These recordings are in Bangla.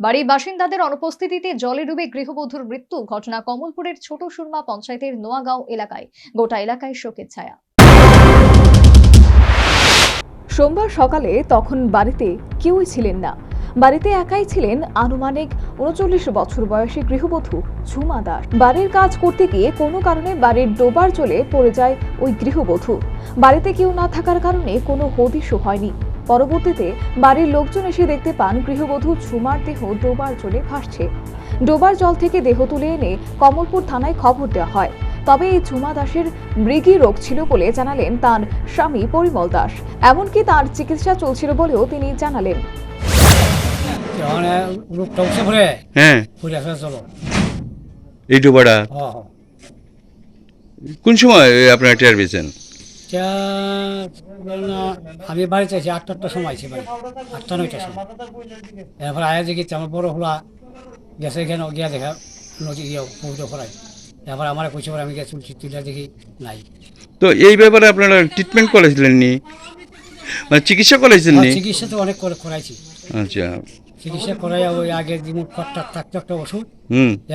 বাড়ির বাসিন্দাদের অনুপস্থিতিতে জলে ডুবে গৃহবধূর মৃত্যু ঘটনা কমলপুরের ছোট সুরমা পঞ্চায়েতের নোয়াগাঁও এলাকায়। গোটা এলাকায় শোকের ছায়া। সোমবার সকালে তখন বাড়িতে কেউই ছিলেন না। বাড়িতে একাই ছিলেন আনুমানিক ৩৯ বছর বয়সী গৃহবধূ ঝুমা দাস। বাড়ির কাজ করতে গিয়ে কোনো কারণে বাড়ির ডোবার জলে পড়ে যায় ওই গৃহবধূ। বাড়িতে কেউ না থাকার কারণে কোনো হদিশও হয়নি। পরবর্তীতে বাড়ির লোকজন এসে দেখতে পান গৃহবধূ ঝুমার দেহ ডোবার জলে ভাসছে। ডোবার জল থেকে দেহ তুলে এনে কমলপুর থানায় খবর দেওয়া হয়। তবে এই ঝুমা দাসের মৃগী রোগ ছিল বলে জানালেন তার স্বামী পরিমল দাস। এমনকি তার চিকিৎসা চলছিল বলেও তিনি জানালেন। এই ডোবাটা কোন সময় আপনারা টের পেয়েছেন? আমি বাড়িতে আছি ৮টার সময় আছি, বাড়ি ৮টা-৯টার সময়। এরপর আয়া দেখি আমার বড় হলা গেছে, এখানে গিয়া দেখা নদী গিয়ে পৌঁছে ফেরাই। এরপর আমার কইছে আমি গিয়ে তুলে দেখি নাই। তো এই ব্যাপারে আপনারা ট্রিটমেন্ট করেছিলেন নি, মানে চিকিৎসা করেছিলেন নি? চিকিৎসা তো অনেক করাইছি। আচ্ছা, চিকিৎসা করাই ওই আগে দিমুখ কট্টা থাকতো একটা ওষুধ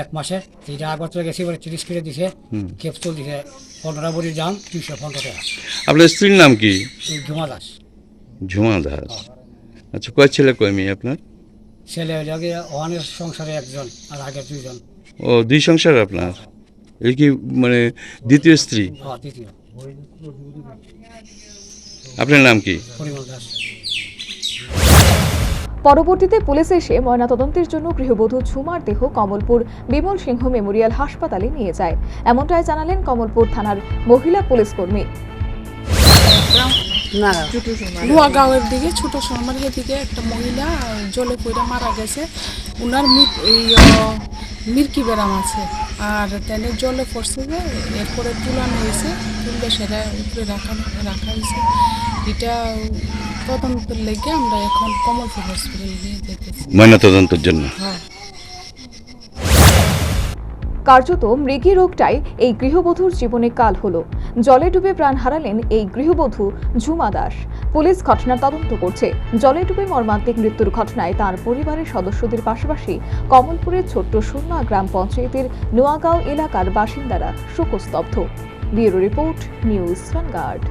1 মাসে, যেটা আগত গেছি বলে 30 করে দিছে, ক্যাপসুল দিছে 15 বড়ির দাম 215 টাকা। আপনার স্ত্রীর নাম কি? ঝুমা দাস। ঝুমা দাস। আচ্ছা, কয় ছেলে কয় মেয়ে আপনার? ছেলে লাগে ওয়ানের সংসারে একজন আর আগে 2 জন। ও, 2 সংসার আপনার? এই কি মানে দ্বিতীয় স্ত্রী? হ্যাঁ, দ্বিতীয়। আপনার নাম কি? পরিমল দাস। পরবর্তীতে পুলিশ এসে ময়নাতদন্তের জন্য গৃহবধূ ঝুমার দেহ কমলপুর বিমল সিংহ মেমোরিয়াল হাসপাতালে নিয়ে যায়। এমনটাই জানালেন কমলপুর থানার মহিলা পুলিশ কর্মী। নোয়াগাঁওয়ের দিকে ছোট শর্মার দিকে একটা মহিলা জলে পড়ে মারা গেছে। উনার মির্কি ব্যারাম আছে, আর তেনে জলে পড়ছে যে এরপরে তুলানো হয়েছে, তুললে সেটা উপরে রাখা হয়েছে। এটা তদন্তের লেগে আমরা এখন কমলপুর হসপিটালে নিয়ে যেতেছি ময়নাতদন্তের জন্য। হ্যাঁ। কার্যত মৃগী রোগটাই এই গৃহবধূর জীবনে কাল হলো। জলে ডুবে প্রাণ হারালেন এই গৃহবধূ ঝুমা দাস। পুলিশ ঘটনার তদন্ত করছে। জলে ডুবে মর্মান্তিক মৃত্যুর ঘটনায় তার পরিবারের সদস্যদের পাশাপাশি কমলপুরের ছোট্ট সুরমা গ্রাম পঞ্চায়েতের নোয়াগাঁও এলাকার বাসিন্দারা শোকস্তব্ধ। Bureau report, news vanguard.